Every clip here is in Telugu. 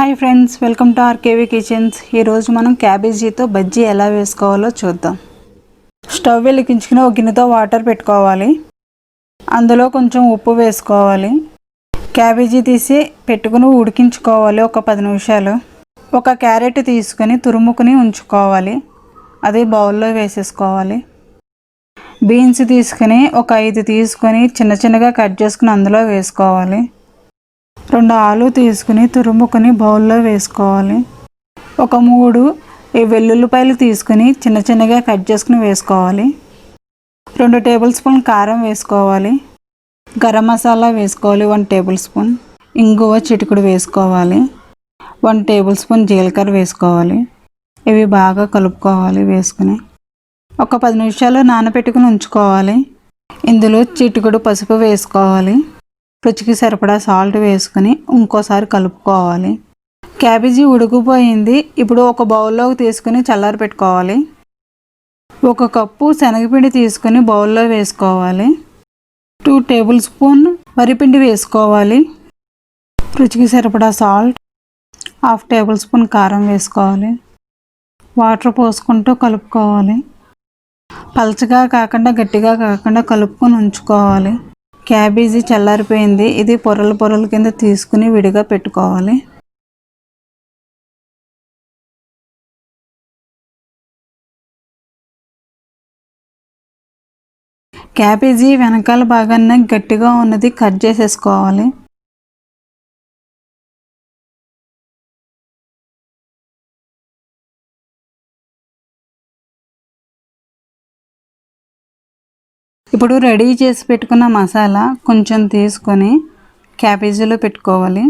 Hi friends, welcome to R K V kitchens. ఈరోజు మనం క్యాబేజీతో బజ్జీ ఎలా వేసుకోవాలో చూద్దాం. స్టవ్ వెలిగించుకుని ఒక గిన్నెతో వాటర్ పెట్టుకోవాలి. అందులో కొంచెం ఉప్పు వేసుకోవాలి. క్యాబేజీ తీసి పెట్టుకుని ఉడికించుకోవాలి ఒక 10 నిమిషాలు. ఒక క్యారెట్ తీసుకొని తురుముకుని ఉంచుకోవాలి. అది బౌల్లో వేసేసుకోవాలి. బీన్స్ తీసుకుని ఒక 5 తీసుకొని చిన్న చిన్నగా కట్ చేసుకుని అందులో వేసుకోవాలి. 2 ఆలు తీసుకుని తురుముకొని బౌల్లో వేసుకోవాలి. ఒక 3 వెల్లుల్లిపాయలు తీసుకుని చిన్న చిన్నగా కట్ చేసుకుని వేసుకోవాలి. 2 టేబుల్ స్పూన్ కారం వేసుకోవాలి. గరం మసాలా వేసుకోవాలి 1 టేబుల్ స్పూన్. ఇంగువ చిటికెడు వేసుకోవాలి. 1 టేబుల్ స్పూన్ జీలకర్ర వేసుకోవాలి. ఇవి బాగా కలుపుకోవాలి. వేసుకుని ఒక 10 నిమిషాలు నానబెట్టుకుని ఉంచుకోవాలి. ఇందులో చిటికెడు పసుపు వేసుకోవాలి. రుచికి సరిపడా సాల్ట్ వేసుకుని ఇంకోసారి కలుపుకోవాలి. క్యాబేజీ ఉడికిపోయింది. ఇప్పుడు ఒక బౌల్లోకి తీసుకుని చల్లారి పెట్టుకోవాలి. 1 కప్పు శనగపిండి తీసుకుని బౌల్లో వేసుకోవాలి. 2 టేబుల్ స్పూన్ వరిపిండి వేసుకోవాలి. రుచికి సరిపడా సాల్ట్, 1/2 టేబుల్ స్పూన్ కారం వేసుకోవాలి. వాటర్ పోసుకుంటూ కలుపుకోవాలి. పలచగా కాకుండా గట్టిగా కాకుండా కలుపుకొని ఉంచుకోవాలి. క్యాబేజీ చల్లారిపోయింది. ఇది పొరల కింద తీసుకుని విడిగా పెట్టుకోవాలి. క్యాబేజీ వెనకాల భాగాన్ని గట్టిగా ఉన్నది కట్ చేసేసుకోవాలి. ఇప్పుడు రెడీ చేసి పెట్టుకున్న మసాలా కొంచెం తీసుకొని క్యాబేజీలో పెట్టుకోవాలి.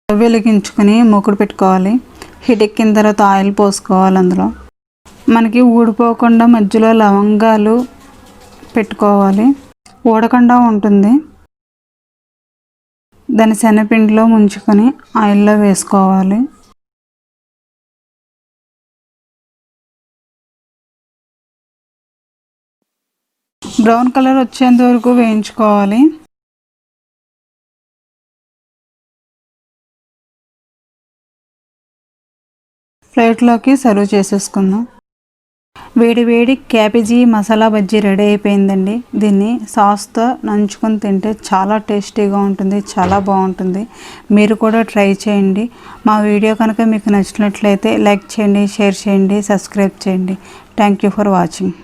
వెలిగించుకొని మూకుడు పెట్టుకోవాలి. హీట్ ఎక్కిన తర్వాత ఆయిల్ పోసుకోవాలి. అందులో మనకి ఊడిపోకుండా మధ్యలో లవంగాలు పెట్టుకోవాలి. ఊడకుండా ఉంటుంది. దాన్ని శనగపిండిలో ముంచుకొని ఆయిల్లో వేసుకోవాలి. బ్రౌన్ కలర్ వచ్చేంత వరకు వేయించుకోవాలి. ప్లేట్లోకి సర్వ్ చేసేసుకుందాం. వేడి వేడి క్యాబేజీ మసాలా బజ్జీ రెడీ అయిపోయిందండి. దీన్ని సాస్తో నంచుకొని తింటే చాలా టేస్టీగా ఉంటుంది. చాలా బాగుంటుంది. మీరు కూడా ట్రై చేయండి. మా వీడియో కనుక మీకు నచ్చినట్లయితే లైక్ చేయండి, షేర్ చేయండి, సబ్స్క్రైబ్ చేయండి. Thank you for watching.